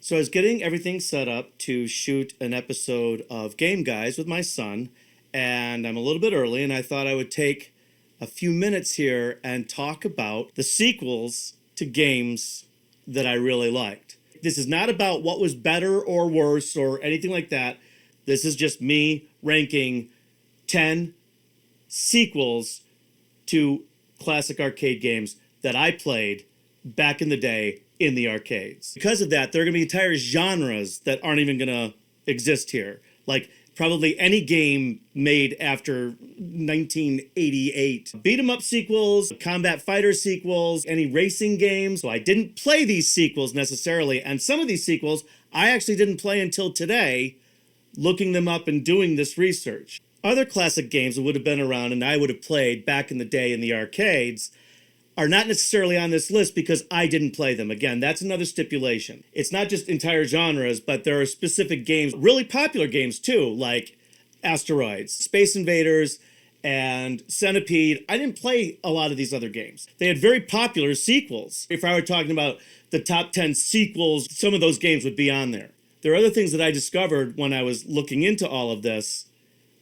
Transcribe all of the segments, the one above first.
So I was getting everything set up to shoot an episode of Game Guys with my son, and I'm a little bit early, and I thought I would take a few minutes here and talk about the sequels to games that I really liked. This is not about what was better or worse or anything like that. This is just me ranking 10 sequels to classic arcade games that I played back in the day in the arcades. Because of that, there are going to be entire genres that aren't even going to exist here. Like probably any game made after 1988. Beat 'em up sequels, combat fighter sequels, any racing games. So I didn't play these sequels necessarily, and some of these sequels I actually didn't play until today, looking them up and doing this research. Other classic games that would have been around and I would have played back in the day in the arcades are not necessarily on this list because I didn't play them. Again, that's another stipulation. It's not just entire genres, but there are specific games, really popular games too, like Asteroids, Space Invaders, and Centipede. I didn't play a lot of these other games. They had very popular sequels. If I were talking about the top 10 sequels, some of those games would be on there. There are other things that I discovered when I was looking into all of this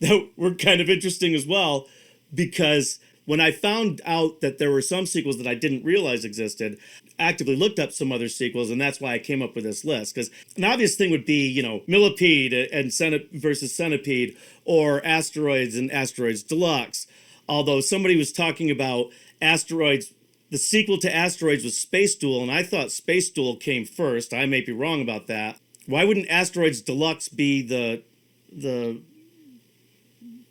that were kind of interesting as well, because when I found out that there were some sequels that I didn't realize existed, actively looked up some other sequels, and that's why I came up with this list. Because an obvious thing would be, Millipede and versus Centipede, or Asteroids and Asteroids Deluxe. Although somebody was talking about Asteroids, the sequel to Asteroids was Space Duel, and I thought Space Duel came first. I may be wrong about that. Why wouldn't Asteroids Deluxe be the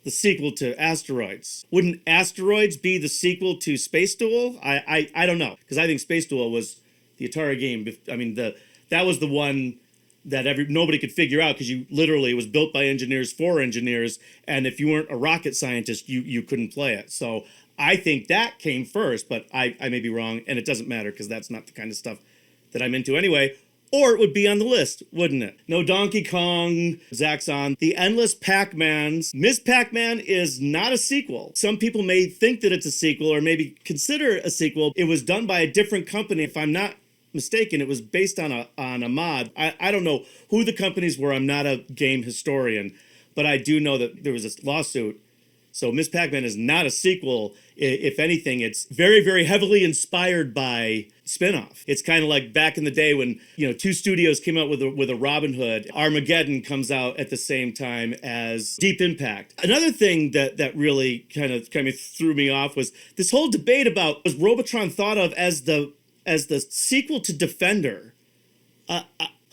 sequel to Asteroids? Wouldn't Asteroids be the sequel to Space Duel? I don't know, because I think Space Duel was the Atari game. I mean, that was the one that nobody could figure out, because it was built by engineers for engineers, and if you weren't a rocket scientist, you couldn't play it. So I think that came first, but I may be wrong, and it doesn't matter because that's not the kind of stuff that I'm into anyway. Or it would be on the list, wouldn't it? No Donkey Kong, Zaxxon, the endless Pac-Mans. Ms. Pac-Man is not a sequel. Some people may think that it's a sequel or maybe consider it a sequel. It was done by a different company. If I'm not mistaken, it was based on a mod. I don't know who the companies were. I'm not a game historian, but I do know that there was a lawsuit. So Ms. Pac-Man is not a sequel. If anything, it's very, very heavily inspired by spin-off. It's kind of like back in the day when, two studios came out with a Robin Hood. Armageddon comes out at the same time as Deep Impact. Another thing that really kind of threw me off was this whole debate about, was Robotron thought of as the sequel to Defender?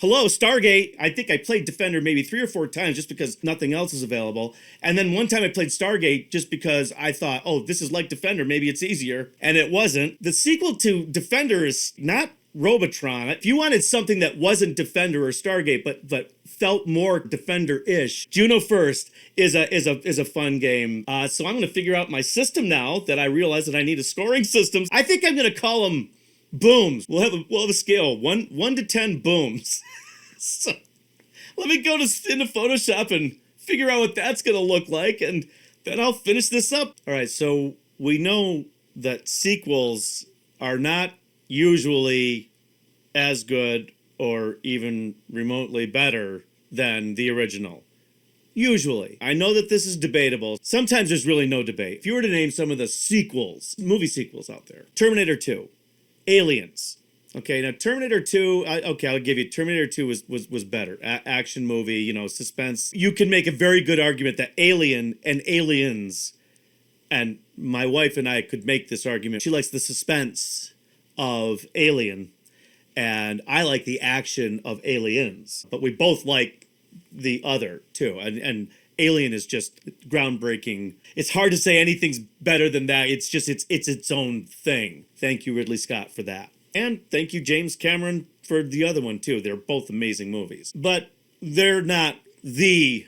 Hello, Stargate. I think I played Defender maybe 3 or 4 times just because nothing else is available. And then one time I played Stargate just because I thought, oh, this is like Defender. Maybe it's easier. And it wasn't. The sequel to Defender is not Robotron. If you wanted something that wasn't Defender or Stargate, but felt more Defender-ish, Juno First is a fun game. So I'm going to figure out my system now that I realize that I need a scoring system. I think I'm going to call them booms. We'll have a scale, 1 to 10 booms. So let me go into Photoshop and figure out what that's gonna look like, and then I'll finish this up. All right, so we know that sequels are not usually as good or even remotely better than the original. Usually. I know that this is debatable. Sometimes there's really no debate. If you were to name some of the sequels, movie sequels out there, Terminator 2. Aliens. Okay, now Terminator 2, I'll give you, Terminator 2 was better. Action movie, suspense. You can make a very good argument that Alien and Aliens, and my wife and I could make this argument. She likes the suspense of Alien, and I like the action of Aliens. But we both like the other, too. And Alien is just groundbreaking. It's hard to say anything's better than that. It's just, it's its own thing. Thank you, Ridley Scott, for that. And thank you, James Cameron, for the other one, too. They're both amazing movies. But they're not the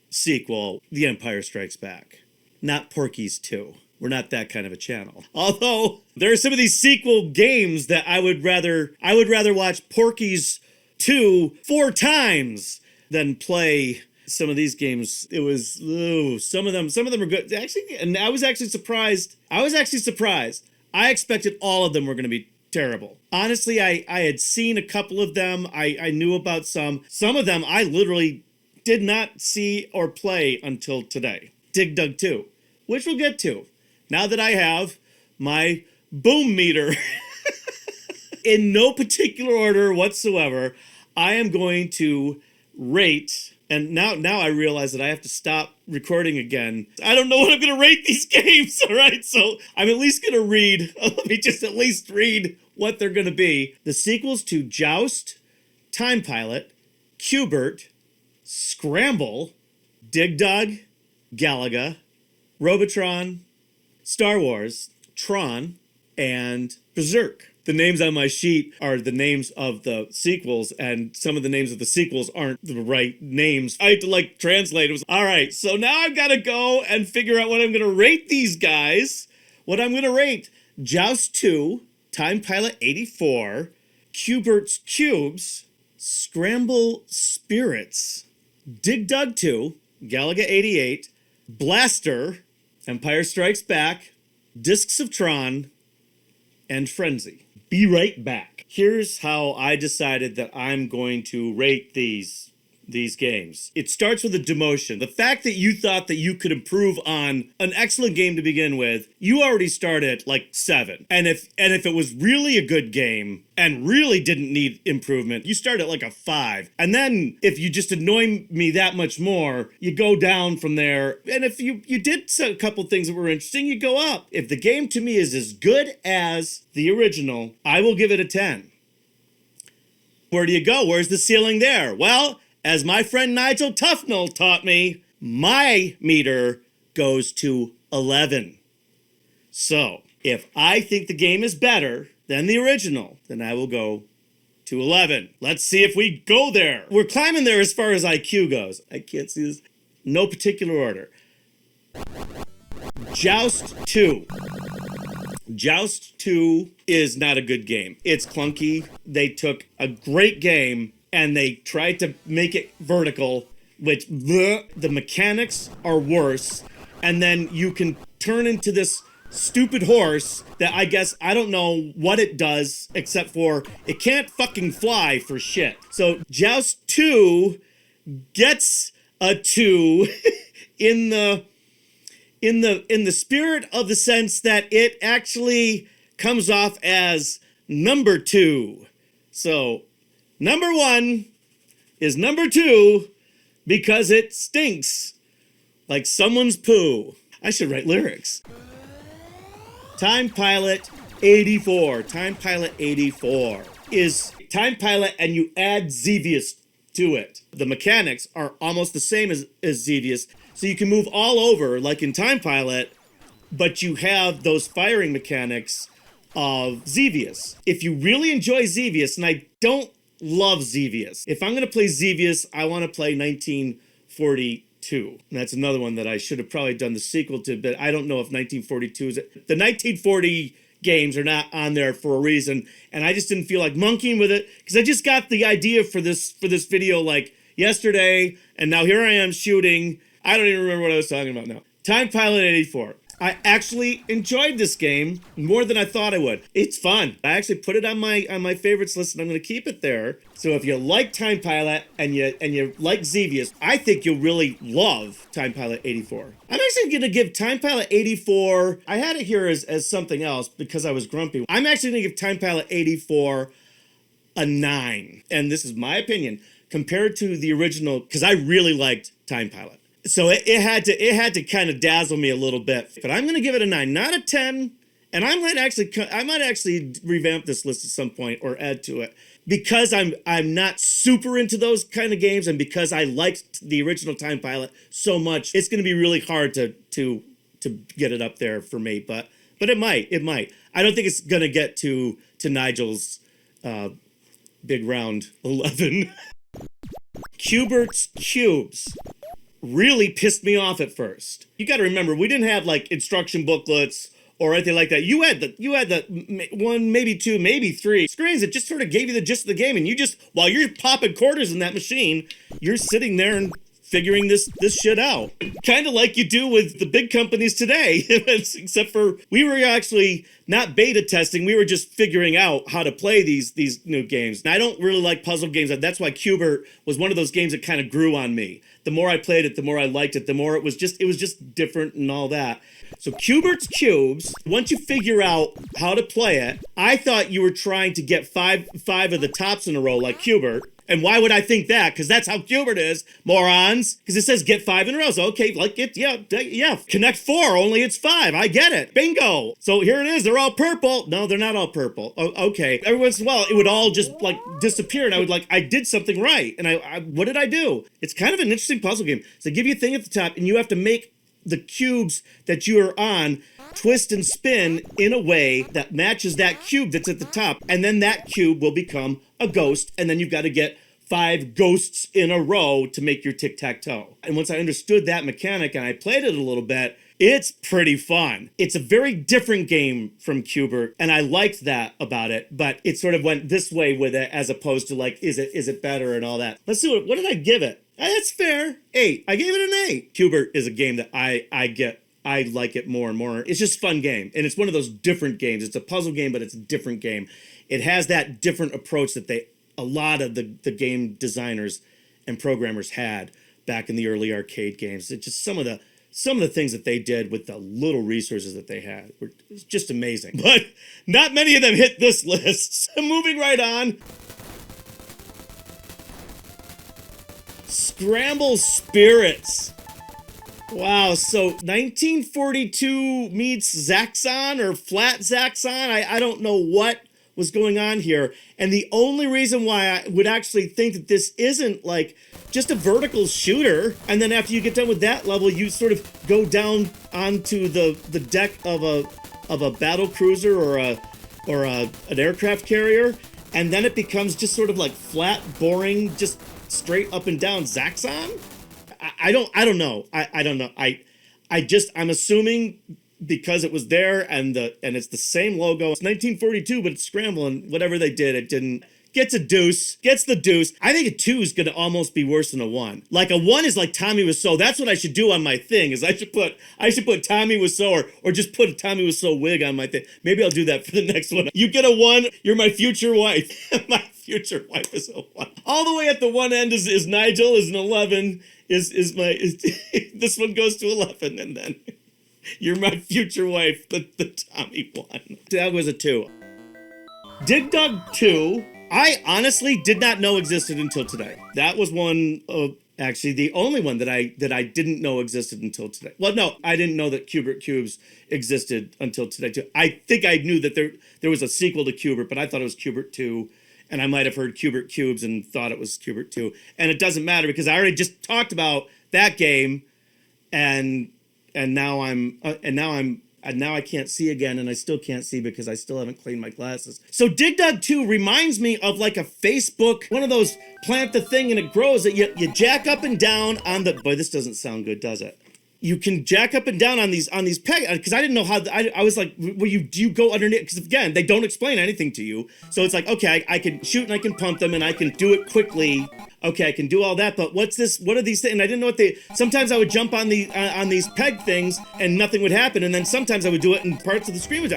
sequel, The Empire Strikes Back. Not Porky's 2. We're not that kind of a channel. Although, there are some of these sequel games that I would rather watch Porky's 2 4 times than play some of these games. It was, some of them are good. Actually, and I was actually surprised. I expected all of them were going to be terrible. Honestly, I had seen a couple of them. I knew about some. Some of them I literally did not see or play until today. Dig Dug 2, which we'll get to. Now that I have my boom meter in no particular order whatsoever, I am going to rate. And now I realize that I have to stop recording again. I don't know what I'm going to rate these games, all right? So I'm at least going to read. Let me just at least read what they're going to be. The sequels to Joust, Time Pilot, Qbert, Scramble, Dig Dug, Galaga, Robotron, Star Wars, Tron, and Berserk. The names on my sheet are the names of the sequels, and some of the names of the sequels aren't the right names. I had to translate. It was, all right, so now I've got to go and figure out what I'm going to rate these guys. What I'm going to rate: Joust 2, Time Pilot 84, Berts Qubes, Scramble Spirits, Dig Dug 2, Galaga 88, Blaster, Empire Strikes Back, Discs of Tron, and Frenzy. Be right back. Here's how I decided that I'm going to rate these games. It starts with a demotion. The fact that you thought that you could improve on an excellent game to begin with, you already started at 7. And if it was really a good game and really didn't need improvement, you start at a 5. And then if you just annoy me that much more, you go down from there. And if you did a couple things that were interesting, you go up. If the game to me is as good as the original, I will give it a 10. Where do you go? Where's the ceiling there? Well, as my friend Nigel Tufnell taught me, my meter goes to 11. So, if I think the game is better than the original, then I will go to 11. Let's see if we go there. We're climbing there as far as IQ goes. I can't see this. No particular order. Joust 2. Joust 2 is not a good game. It's clunky. They took a great game and they tried to make it vertical, which the mechanics are worse. And then you can turn into this stupid horse that I don't know what it does, except for it can't fucking fly for shit. So Joust 2 gets a 2 in the spirit of the sense that it actually comes off as number 2. So number 1 is number 2 because it stinks like someone's poo. I should write lyrics. Time Pilot 84. Time Pilot 84 is Time Pilot and you add Xevious to it. The mechanics are almost the same as Xevious. So you can move all over like in Time Pilot, but you have those firing mechanics of Xevious. If you really enjoy Xevious, and I don't love Xevious. If I'm going to play Xevious, I want to play 1942. And that's another one that I should have probably done the sequel to, but I don't know if 1942 is... The 1940 games are not on there for a reason, and I just didn't feel like monkeying with it, because I just got the idea for this video yesterday, and now here I am shooting. I don't even remember what I was talking about now. Time Pilot 84. I actually enjoyed this game more than I thought I would. It's fun. I actually put it on my favorites list, and I'm going to keep it there. So if you like Time Pilot and you like Xevious, I think you'll really love Time Pilot 84. I'm actually going to give Time Pilot 84... I had it here as something else because I was grumpy. I'm actually going to give Time Pilot 84 a 9. And this is my opinion. Compared to the original, because I really liked Time Pilot. So it had to kind of dazzle me a little bit, but I'm gonna give it a 9, not a 10. And I might actually revamp this list at some point or add to it because I'm not super into those kind of games, and because I liked the original Time Pilot so much, it's gonna be really hard to get it up there for me. But it might. I don't think it's gonna get to Nigel's big round 11. Berts Qubes really pissed me off at first. You got to remember, we didn't have instruction booklets or anything like that. You had the 1, maybe 2, maybe 3 screens that just sort of gave you the gist of the game, and you just, while you're popping quarters in that machine, you're sitting there and figuring this shit out. Kind of like you do with the big companies today, except for we were actually not beta testing. We were just figuring out how to play these new games. And I don't really like puzzle games. That's why Qbert was one of those games that kind of grew on me. The more I played it, the more I liked it, the more it was just different and all that. So Berts Qubes, once you figure out how to play it, I thought you were trying to get five of the tops in a row like Qbert. And why would I think that? Because that's how Qbert is, morons. Because it says get 5 in a row. So, okay, like it, yeah. Connect 4, only it's 5. I get it. Bingo. So here it is. They're all purple. No, they're not all purple. Oh, okay. Every once in a while, it would all just like disappear. And I would I did something right. And I what did I do? It's kind of an interesting puzzle game. So they give you a thing at the top, and you have to make the cubes that you are on twist and spin in a way that matches that cube that's at the top, and then that cube will become a ghost, and then you've got to get 5 ghosts in a row to make your tic-tac-toe. And once I understood that mechanic and I played it a little bit, it's pretty fun. It's a very different game from Qbert, and I liked that about it, but it sort of went this way with it as opposed to is it better and all that. Let's see, what did I give it? That's fair. 8. I gave it an 8. Qbert is a game that I like it more and more. It's just a fun game. And it's one of those different games. It's a puzzle game, but it's a different game. It has that different approach that a lot of the game designers and programmers had back in the early arcade games. It's just some of the things that they did with the little resources that they had were just amazing. But not many of them hit this list. So moving right on. Scramble Spirits. Wow, so 1942 meets Zaxxon or flat Zaxxon. I don't know what was going on here. And the only reason why I would actually think that this isn't just a vertical shooter, and then after you get done with that level, you sort of go down onto the deck of a battle cruiser or an aircraft carrier, and then it becomes just sort of flat, boring, just straight up and down Zaxxon? I don't know. I don't know. I'm assuming because it was there and it's the same logo. It's 1942, but it's Scramble, and whatever they did, it didn't. Gets the deuce. I think a 2 is going to almost be worse than a 1. A 1 is like Tommy Wiseau. That's what I should do on my thing. Is I should put Tommy Wiseau or just put a Tommy Wiseau wig on my thing. Maybe I'll do that for the next one. You get a 1. You're my future wife. My future wife is a 1. All the way at the one end is Nigel. Is an 11. This one goes to 11, and then you're my future wife. The Tommy one. That was a 2. Dig Dug 2. I honestly did not know existed until today. That was one of, actually, the only one that I didn't know existed until today. Well, no, I didn't know that Berts Qubes existed until today, too. I think I knew that there was a sequel to Qbert, but I thought it was Qbert 2, and I might have heard Berts Qubes and thought it was Qbert 2. And it doesn't matter because I already just talked about that game, and now I can't see again, and I still can't see because I still haven't cleaned my glasses. So Dig Dug 2 reminds me of a Facebook, one of those plant the thing and it grows that you jack up and down on the, boy, this doesn't sound good, does it? You can jack up and down on these pegs, because I didn't know how, I was like, well, do you go underneath? Because again, they don't explain anything to you. So it's like, okay, I can shoot and I can pump them and I can do it quickly. Okay, I can do all that, but what's this? What are these things? And I didn't know what sometimes I would jump on these peg things and nothing would happen, and then sometimes I would do it and parts of the screen would.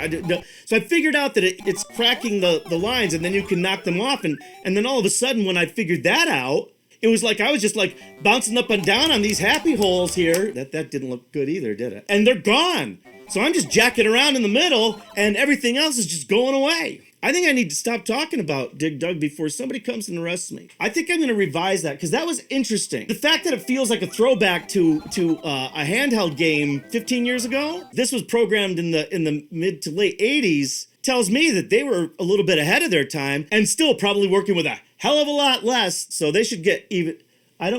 So I figured out that it's cracking the lines, and then you can knock them off, and then all of a sudden when I figured that out, it was like I was just bouncing up and down on these happy holes here. That didn't look good either, did it? And they're gone. So I'm just jacking around in the middle, and everything else is just going away. I think I need to stop talking about Dig Dug before somebody comes and arrests me. I think I'm going to revise that because that was interesting. The fact that it feels like a throwback to a handheld game 15 years ago. This was programmed in the mid to late 80s. Tells me that they were a little bit ahead of their time and still probably working with a hell of a lot less. So they should get even. I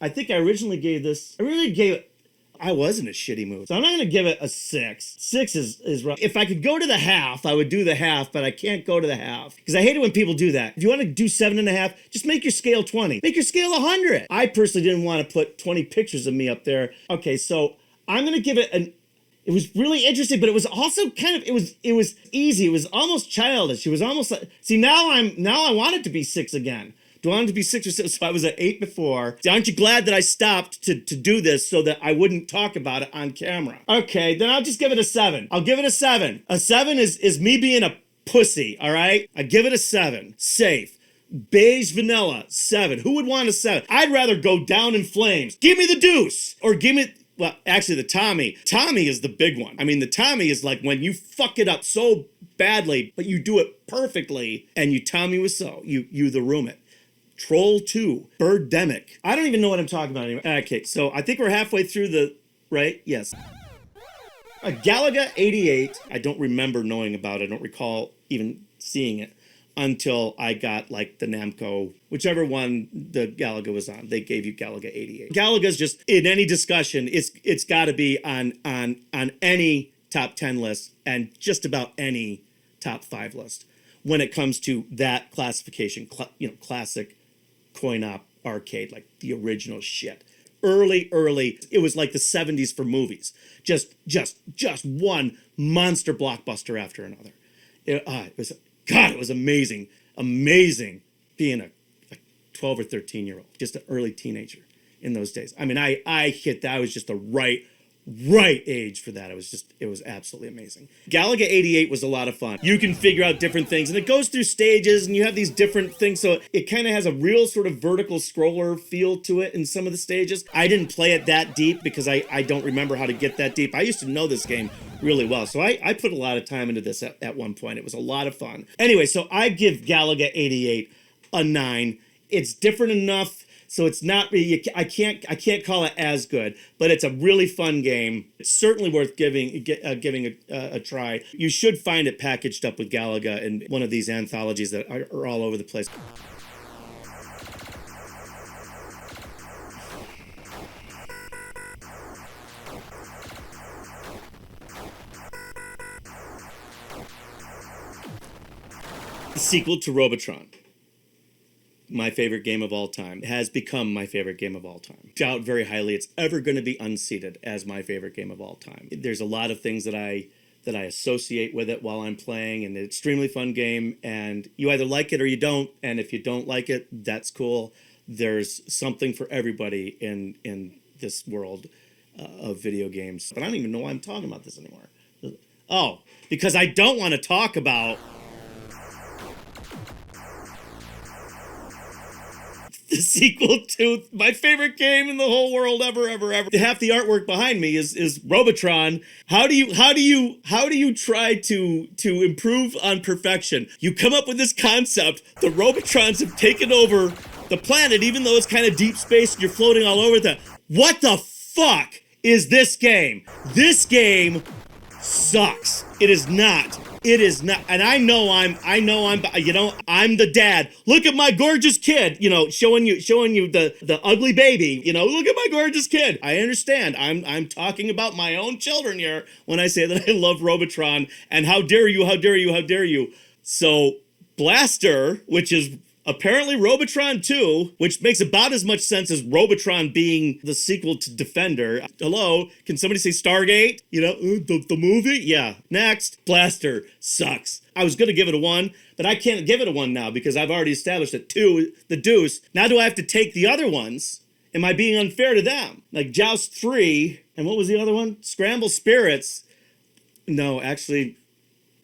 think I originally gave this. I was in a shitty mood. So I'm not going to give it a 6. 6 is rough. If I could go to the half, I would do the half, but I can't go to the half. Because I hate it when people do that. If you want to do 7.5, just make your scale 20. Make your scale 100. I personally didn't want to put 20 pictures of me up there. Okay, so I'm going to give it it was really interesting, but it was also kind of, it was easy. It was almost childish. It was almost like, see, now I want it to be 6 again. Do I want it to be 6 or 7? So I was at 8 before. Aren't you glad that I stopped to do this so that I wouldn't talk about it on camera? Okay, then I'll just give it a 7. I'll give it a 7. A 7 is me being a pussy, all right? I give it a 7. Safe. Beige vanilla, 7. Who would want a 7? I'd rather go down in flames. Give me the deuce. Or give me... Well, actually, the Tommy. Tommy is the big one. I mean, the Tommy is like when you fuck it up so badly, but you do it perfectly, and you Tommy was so. You the room it. Troll 2. Birdemic. I don't even know what I'm talking about anymore. Okay, so I think we're halfway through the... Right? Yes. Galaga 88. I don't remember knowing about it. I don't recall even seeing it until I got like the Namco, whichever one the Galaga was on. They gave you Galaga 88. Galaga's just, in any discussion, it's got to be on any top 10 list and just about any top 5 list when it comes to that classification, classic coin-op arcade, like the original shit. Early, it was like the 70s for movies. Just one monster blockbuster after another. It was amazing being a 12 or 13-year-old, just an early teenager in those days. I mean, I hit that. I was just the right age for that. It was absolutely amazing. Galaga 88 was a lot of fun. You can figure out different things, and it goes through stages, and you have these different things, so it kind of has a real sort of vertical scroller feel to it in some of the stages. I didn't play it that deep because I don't remember how to get that deep. I used to know this game really well, so I put a lot of time into this at one point. It was a lot of fun. Anyway, so I give Galaga 88 a 9. It's different enough, so it's not really, I can't call it as good, but it's a really fun game. It's certainly worth giving a try. You should find it packaged up with Galaga in one of these anthologies that are all over the place. The sequel to Robotron. My favorite game of all time. It has become my favorite game of all time. Doubt very highly it's ever going to be unseated as my favorite game of all time. There's a lot of things that I associate with it while I'm playing, and it's an extremely fun game, and you either like it or you don't, and if you don't like it, that's cool. There's something for everybody in this world of video games. But I don't even know why I'm talking about this anymore. Oh, because I don't want to talk about the sequel to my favorite game in the whole world ever. Half the artwork behind me is Robotron. How do you try to improve on perfection? You come up with this concept. The Robotrons have taken over the planet, even though it's kind of deep space and you're floating all over that. What the fuck is this game? This game sucks. It is not. And I'm the dad. Look at my gorgeous kid, showing you the ugly baby, look at my gorgeous kid. I understand. I'm talking about my own children here when I say that I love Robotron, and how dare you. So Blaster, which is apparently Robotron 2, which makes about as much sense as Robotron being the sequel to Defender. Hello, can somebody say Stargate? The movie? Yeah. Next, Blaster sucks. I was going to give it a 1, but I can't give it a 1 now because I've already established that 2, the deuce. Now do I have to take the other ones? Am I being unfair to them? Like Joust 3, and what was the other one? Scramble Spirits. No, actually,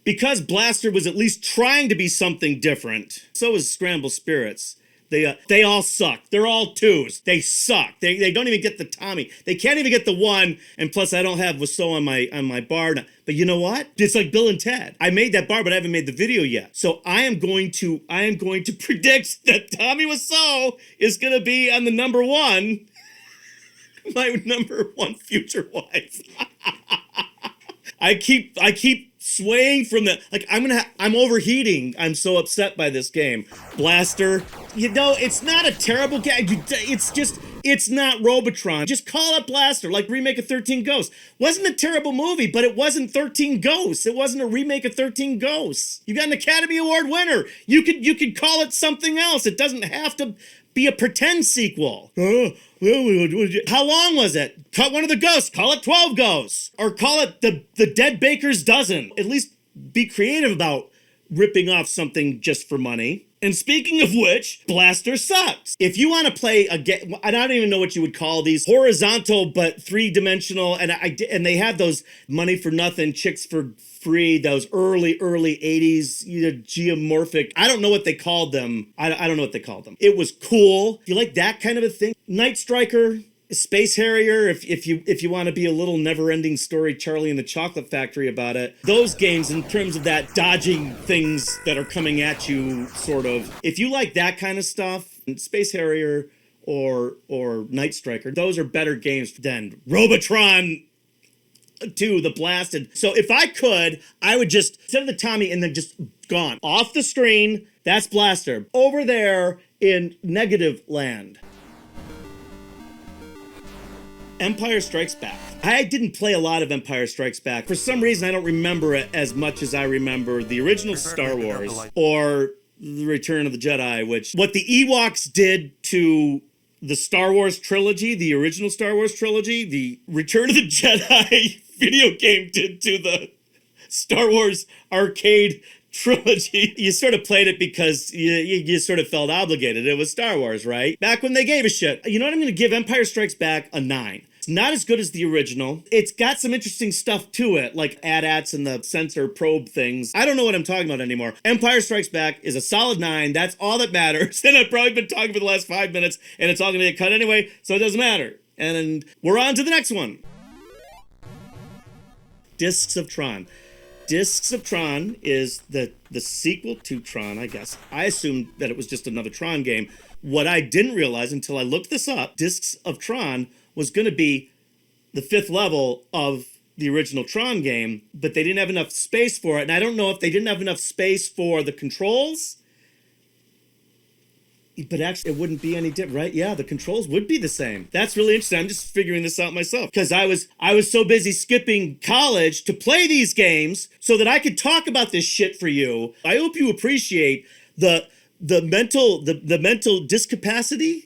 because Blaster was at least trying to be something different, so is Scramble Spirits. They all suck. They're all 2s. They suck. They don't even get the Tommy. They can't even get the 1, and plus I don't have Wiseau on my bar now. But you know what? It's like Bill and Ted. I made that bar, but I haven't made the video yet. So I am going to predict that Tommy Wiseau is gonna be on the number 1. My number 1 future wife. I keep swaying from the, like, I'm overheating. I'm so upset by this game. Blaster, it's not a terrible game. It's not Robotron. Just call it Blaster, like Remake of 13 Ghosts. Wasn't a terrible movie, but it wasn't 13 Ghosts. It wasn't a remake of 13 Ghosts. You got an Academy Award winner. You could call it something else. It doesn't have to be a pretend sequel. How long was it? Cut one of the ghosts. Call it 12 Ghosts. Or call it the Dead Baker's Dozen. At least be creative about ripping off something just for money. And speaking of which, Blaster sucks. If you want to play a game, I don't even know what you would call these, horizontal but three-dimensional, and they have those money for nothing, chicks for free, those early 80s, geomorphic. I don't know what they called them. I don't know what they called them. It was cool. If you like that kind of a thing, Night Striker, Space Harrier, if you want to be a little never-ending story Charlie and the Chocolate Factory about it, those games in terms of that dodging things that are coming at you, sort of, if you like that kind of stuff, Space Harrier or Night Striker, those are better games than Robotron 2, the blasted. So if I could, I would just, instead of the Tommy and then just gone off the screen, that's Blaster. Over there in Negative Land, Empire Strikes Back. I didn't play a lot of Empire Strikes Back. For some reason, I don't remember it as much as I remember the original Star Wars or The Return of the Jedi, which, what the Ewoks did to the Star Wars trilogy, the original Star Wars trilogy, the Return of the Jedi video game did to the Star Wars arcade trilogy. You sort of played it because you sort of felt obligated. It was Star Wars, right? Back when they gave a shit. You know what? I'm going to give Empire Strikes Back a 9. It's not as good as the original. It's got some interesting stuff to it, like AT-ATs and the sensor probe things. I don't know what I'm talking about anymore. Empire Strikes Back is a solid 9. That's all that matters. And I've probably been talking for the last 5 minutes, and it's all going to get cut anyway, so it doesn't matter. And we're on to the next one. Discs of Tron. Discs of Tron is the sequel to Tron, I guess. I assumed that it was just another Tron game. What I didn't realize until I looked this up, Discs of Tron was going to be the 5th level of the original Tron game, but they didn't have enough space for it. And I don't know if they didn't have enough space for the controls, but actually it wouldn't be any different, right? Yeah, the controls would be the same. That's really interesting. I'm just figuring this out myself because I was so busy skipping college to play these games so that I could talk about this shit for you. I hope you appreciate the mental discapacitation.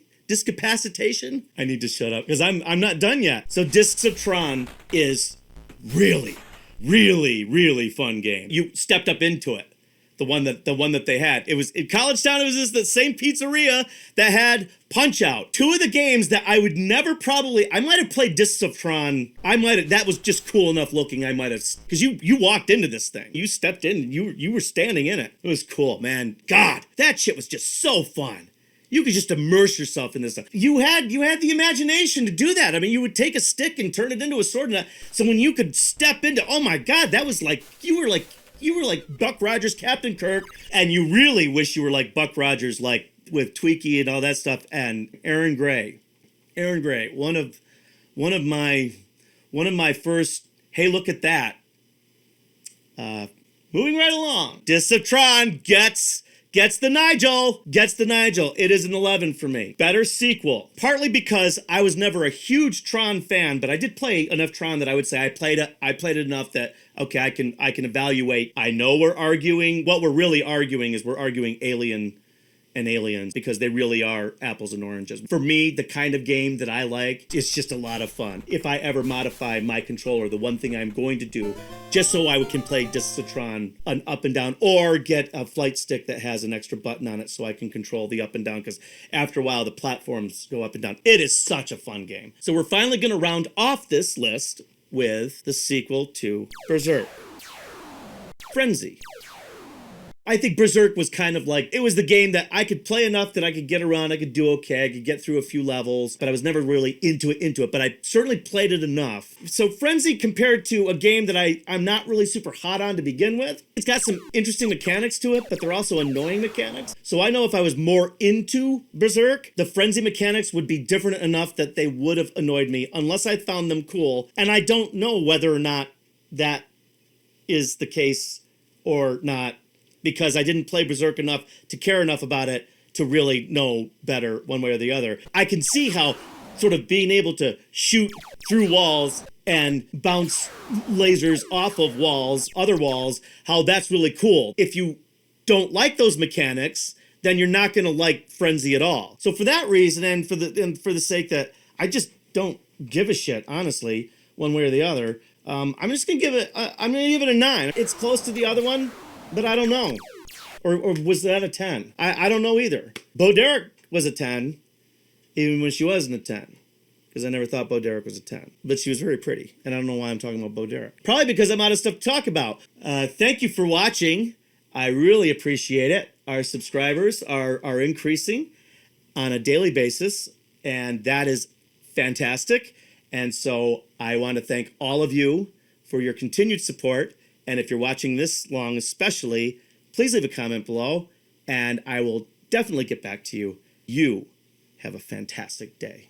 I need to shut up because I'm not done yet. So Discs of Tron is really, really, really fun game. You stepped up into it. The one that they had. It was in College Town. It was just the same pizzeria that had Punch-Out. 2 of the games that I would never I might have played Discs of Tron. That was just cool enough looking. I might have, because you walked into this thing. You stepped in. You were standing in it. It was cool, man. God, that shit was just so fun. You could just immerse yourself in this stuff. You had the imagination to do that. I mean, you would take a stick and turn it into a sword. So when you could step into, oh my God, that was like, you were like Buck Rogers, Captain Kirk, and you really wish you were like Buck Rogers, like with Tweaky and all that stuff, and Aaron Gray, one of my first, hey, look at that. Moving right along, Discs of Tron gets the Nigel. It is an 11 for me. Better sequel. Partly because I was never a huge Tron fan, but I did play enough Tron that I would say I played it enough that, okay, I can evaluate. I know we're arguing. What we're really arguing is we're arguing Alien and Aliens because they really are apples and oranges. For me, the kind of game that I like, it's just a lot of fun. If I ever modify my controller, the one thing I'm going to do, just so I can play Discs of Tron an up and down, or get a flight stick that has an extra button on it so I can control the up and down, because after a while the platforms go up and down. It is such a fun game. So we're finally going to round off this list with the sequel to Berserk, Frenzy. I think Berserk was kind of like, it was the game that I could play enough that I could get around, I could do okay, I could get through a few levels, but I was never really into it, but I certainly played it enough. So Frenzy, compared to a game that I'm not really super hot on to begin with, it's got some interesting mechanics to it, but they're also annoying mechanics. So I know if I was more into Berserk, the Frenzy mechanics would be different enough that they would have annoyed me unless I found them cool. And I don't know whether or not that is the case or not, because I didn't play Berserk enough to care enough about it to really know better one way or the other. I can see how sort of being able to shoot through walls and bounce lasers off of walls, other walls, how that's really cool. If you don't like those mechanics, then you're not going to like Frenzy at all. So for that reason, and for the sake that I just don't give a shit, honestly, one way or the other, I'm just going to give it, I'm going to give it a 9. It's close to the other one, but I don't know. Or was that a 10? I don't know either. Bo Derek was a 10, even when she wasn't a 10. Because I never thought Bo Derek was a 10. But she was very pretty. And I don't know why I'm talking about Bo Derek. Probably because I'm out of stuff to talk about. Thank you for watching. I really appreciate it. Our subscribers are increasing on a daily basis. And that is fantastic. And so I want to thank all of you for your continued support. And if you're watching this long especially, please leave a comment below. And I will definitely get back to you. You have a fantastic day.